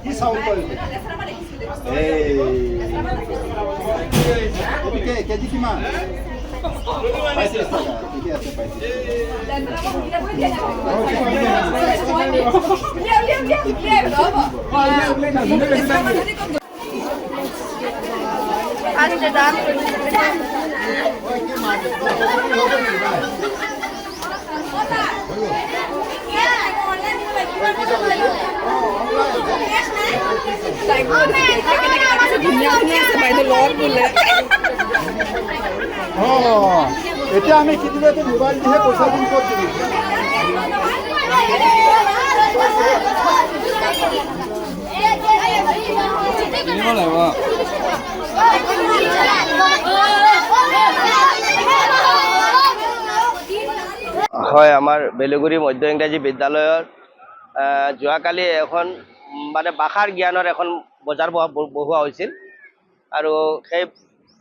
কি চাউল কয় এই কেজি কিমান 35 টাকা ঠিকে আছে 35 আচ্ছা দাম এতিয়া আমি কেতিয়াবা মোবাইল দিহে পইচা দিম ক'ত দিম হয় আমাৰ বেলগুৰি মধ্য ইংৰাজী বিদ্যালয়ৰ যোৱাকালি এখন মানে ভাষাৰ জ্ঞানৰ এখন বজাৰ বহোৱা হৈছিল আৰু সেই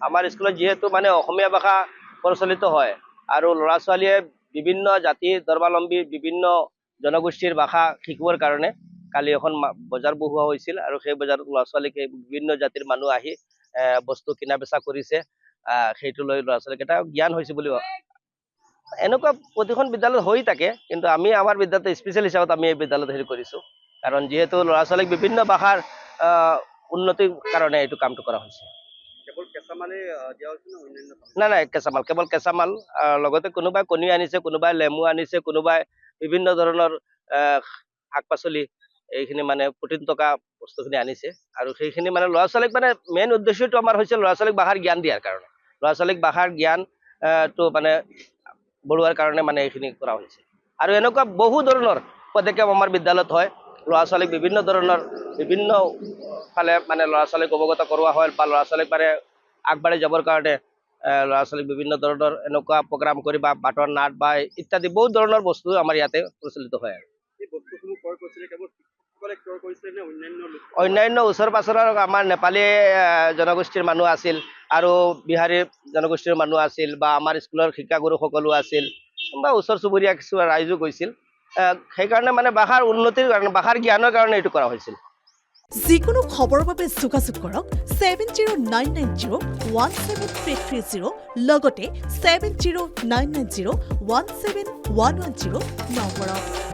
আমাৰ স্কুলত যিহেতু মানে অসমীয়া ভাষা প্ৰচলিত হয় আৰু ল'ৰা ছোৱালীয়ে বিভিন্ন জাতি ধৰ্মাৱলম্বী বিভিন্ন জনগোষ্ঠীৰ ভাষা শিকিবৰ কাৰণে কালি এখন বজাৰ বহোৱা হৈছিল আৰু সেই বজাৰত ল'ৰা ছোৱালীক বিভিন্ন জাতিৰ মানুহ আহি বস্তু কিনা বেচা কৰিছে সেইটো লৈ ল'ৰা ছোৱালীকেইটা জ্ঞান হৈছে বুলি এনেকুৱা প্ৰতিখন বিদ্যালয়ত হৈ থাকে কিন্তু আমি আমাৰ বিদ্যালয়ত স্পেচিয়েল হিচাপত আমি এই বিদ্যালয়ত হেৰি কৰিছোঁ কাৰণ যিহেতু ল'ৰা ছোৱালীক বিভিন্ন ভাষাৰ উন্নতিৰ কাৰণে এইটো কামটো কৰা হৈছে নাই কেঁচামাল কেৱল কেঁচামাল লগতে কোনোবাই কণী আনিছে কোনোবাই লেমু আনিছে কোনোবাই বিভিন্ন ধৰণৰ শাক পাচলি এইখিনি মানে প্ৰটিন থকা বস্তুখিনি আনিছে আৰু সেইখিনি মানে ল'ৰা ছোৱালীক মানে মেইন উদ্দেশ্যটো আমাৰ হৈছে ল'ৰা ছোৱালীক ভাষাৰ জ্ঞান দিয়াৰ কাৰণে ল'ৰা ছোৱালীক ভাষাৰ জ্ঞানটো মানে বঢ়োৱাৰ কাৰণে মানে এইখিনি কৰা হৈছে আৰু এনেকুৱা বহু ধৰণৰ পদক্ষেপ আমাৰ বিদ্যালয়ত হয় ল'ৰা ছোৱালীক বিভিন্ন ধৰণৰ বিভিন্ন ফালে মানে ল'ৰা ছোৱালীক অৱগত কৰোৱা হয় বা ল'ৰা ছোৱালীক মানে আগবাঢ়ি যাবৰ কাৰণে ল'ৰা ছোৱালীক বিভিন্ন ধৰণৰ এনেকুৱা প্ৰগ্ৰাম কৰি বা বাটৰ নাট বা ইত্যাদি বহুত ধৰণৰ বস্তু আমাৰ ইয়াতে প্ৰচলিত হয় আৰু অন্যান্য ওচৰ পাছৰৰ আমাৰ নেপালী জনগোষ্ঠীৰ মানুহ আছিল আৰু বিহাৰী জনগোষ্ঠীৰ মানুহ আছিল বা আমাৰ স্কুলৰ শিক্ষাগুৰু সকলো আছিল বা ওচৰ চুবুৰীয়া কিছু ৰাইজো গৈছিল সেইকাৰণে মানে ভাষাৰ উন্নতিৰ কাৰণে ভাষাৰ জ্ঞানৰ কাৰণে এইটো কৰা হৈছিল যিকোনো খবৰৰ বাবে যোগাযোগ কৰক 7099017330 লগতে 7099017110 নম্বৰত